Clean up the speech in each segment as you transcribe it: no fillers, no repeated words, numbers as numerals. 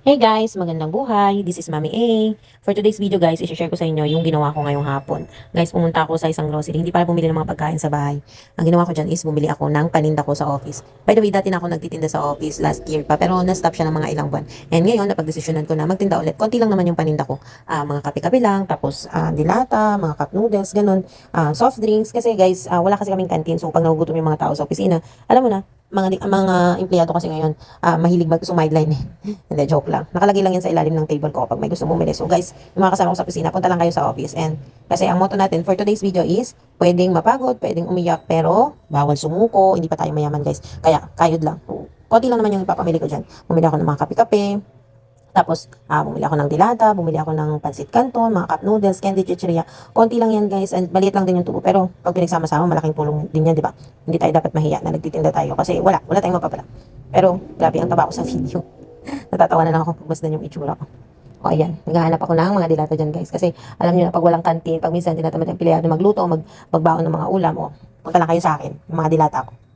Hey guys, magandang buhay. This is Mami A. For today's video guys, i-share ko sa inyo yung ginawa ko ngayong hapon. Guys, pumunta ako sa isang grocery. Hindi para bumili ng mga pagkain sa bahay. Ang ginawa ko dyan is bumili ako ng paninda ko sa office. By the way, dati na ako nagtitinda sa office last year pa, pero na-stop siya ng mga ilang buwan. And ngayon, napag-desisyonan ko na magtinda ulit. Konti lang naman yung paninda ko. Mga kape-kape lang, tapos dilata, mga cup noodles, ganun. Soft drinks. Kasi guys, wala kasi kaming canteen. So pag nagugutom yung mga tao sa opisina, alam mo na, mga empleyado kasi ngayon, mahilig mag-sumideline eh. Hindi, joke lang. Nakalagay lang yan sa ilalim ng table ko pag may gusto bumili. So guys, yung mga kasama ko sa opisina, punta lang kayo sa office. And kasi ang motto natin for today's video is, pwedeng mapagod, pwedeng umiyak, pero bawal sumuko, hindi pa tayo mayaman guys. Kaya, kayod lang. Konti lang naman yung ipapamili ko dyan. Bumili ako ng mga kape-kape, tapos, bumili ako ng dilata, bumili ako ng pansit canton, mga cup noodles, candy chichiria. Konti lang yan guys, and maliit lang din yung tubo. Pero pag pinagsama-sama, malaking tulong din yan, di ba? Hindi tayo dapat mahiya na nagtitinda tayo kasi wala tayong mapapala. Pero, grabe, ang taba ko sa video. Natatawa na lang ako pag masdan yung itsura ko. O ayan, naghahanap ako ng mga dilata dyan guys. Kasi alam nyo na pag walang kantin, pag minsan tinatamad yung empleyado magluto, magbaon ng mga ulam, o punta lang kayo sa akin, yung mga dilata ko.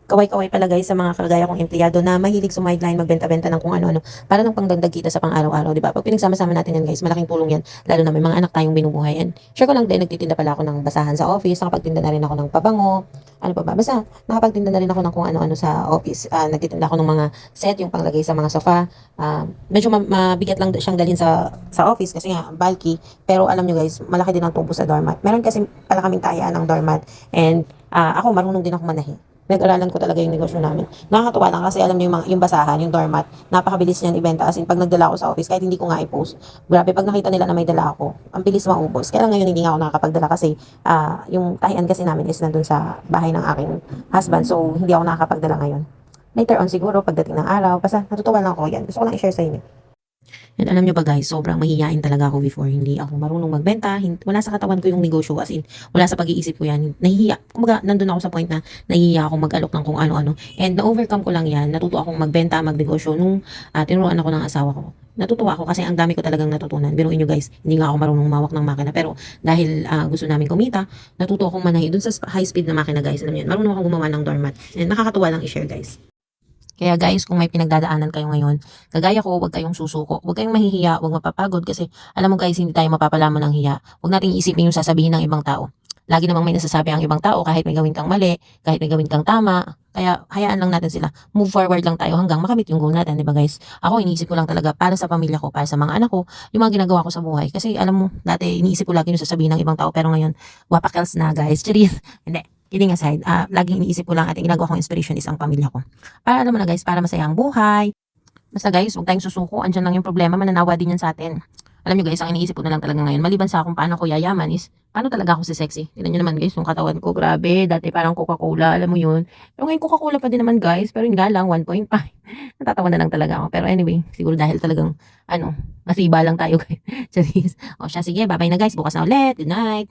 Kaway-kaway pala guys sa mga kagaya kong empleyado na mahilig sumideline, magbenta-benta ng kung ano-ano para ng pangdagdag kita sa pang-araw-araw, di ba? Pag pinagsama-sama natin yan guys, malaking tulong yan, lalo na may mga anak tayong binubuhay. And share ko lang din, nagtitinda pala ako ng basahan sa office, nakapagtinda na rin ako ng pabango, ano pa ba? Basta nakapagtinda na rin ako ng kung ano-ano sa office. Nagtitinda ako ng mga set, yung panglagay sa mga sofa. Medyo mabigat lang siyang dalhin sa office kasi nga bulky, pero alam nyo guys, malaki din ang tubo sa doormat. Meron kasi pala kaming tayaan ng doormat, and ako marunong din ako manahi. Nag-aralan ko talaga yung negosyo namin. Nakakatuwa lang kasi alam niyo yung basahan, yung doormat, napakabilis niyan ibenta. As in, pag nagdala ako sa office, kahit hindi ko nga i-post, grabe, pag nakita nila na may dala ako, ang bilis maubos. Kaya lang ngayon hindi nga ako nakakapagdala kasi yung tahian kasi namin is nandun sa bahay ng aking husband. So, hindi ako nakakapagdala ngayon. Later on siguro, pagdating ng araw, basta natutuwa lang ako yan. Gusto ko lang i-share sa inyo. And alam nyo ba guys, sobrang mahihiyain talaga ako before. Hindi ako marunong magbenta. Wala sa katawan ko yung negosyo. As in, wala sa pag-iisip ko yan. Nahihiya. Kumbaga, nandun ako sa point na nahihiya ako mag-alok ng kung ano-ano. And na-overcome ko lang yan. Natuto akong magbenta, magnegosyo nung tinuruan ako ng asawa ko. Natutuwa ako kasi ang dami ko talagang natutunan. Biruin nyo guys, hindi nga ako marunong mawak ng makina. Pero dahil gusto namin kumita, natuto akong manahi dun sa high speed na makina guys. Alam nyo, marunong akong gumawa ng doormat. And nakakatuwa lang i-share guys. Kaya guys, kung may pinagdadaanan kayo ngayon, kagaya ko, huwag kayong susuko, huwag kayong mahihiya, huwag mapapagod kasi alam mo guys, hindi tayo mapapalamon ng hiya. Huwag nating iisipin yung sasabihin ng ibang tao. Lagi namang may nasasabi ang ibang tao kahit may gawin kang mali, kahit may gawin kang tama. Kaya hayaan lang natin sila. Move forward lang tayo hanggang makamit yung goal natin, 'di ba guys? Ako iniisip ko lang talaga para sa pamilya ko, para sa mga anak ko, yung mga ginagawa ko sa buhay. Kasi alam mo, dati iniisip ko lagi yung sasabihin ng ibang tao pero ngayon, wapakels na guys. Charis. Hindi. Kidding aside, laging iniisip ko lang at yung ginagawa kong inspiration is ang pamilya ko. Para alam mo na guys, para masaya ang buhay. Basta guys, huwag tayong susuko. Andyan lang yung problema, mananawa din yan sa atin. Alam nyo guys, ang iniisip ko na lang talaga ngayon, maliban sa kung paano ko yayaman is, paano talaga ako si sexy. Tignan nyo naman guys, yung katawan ko, grabe, dati parang Coca-Cola, alam mo yun. Pero ngayon Coca-Cola pa din naman guys, pero yun nga lang, 1.5. Natatawa na lang talaga ako. Pero anyway, siguro dahil talagang, masiba lang tayo guys. Charis. O siya, sige, bye-bye na guys, bukas na ulit, good night.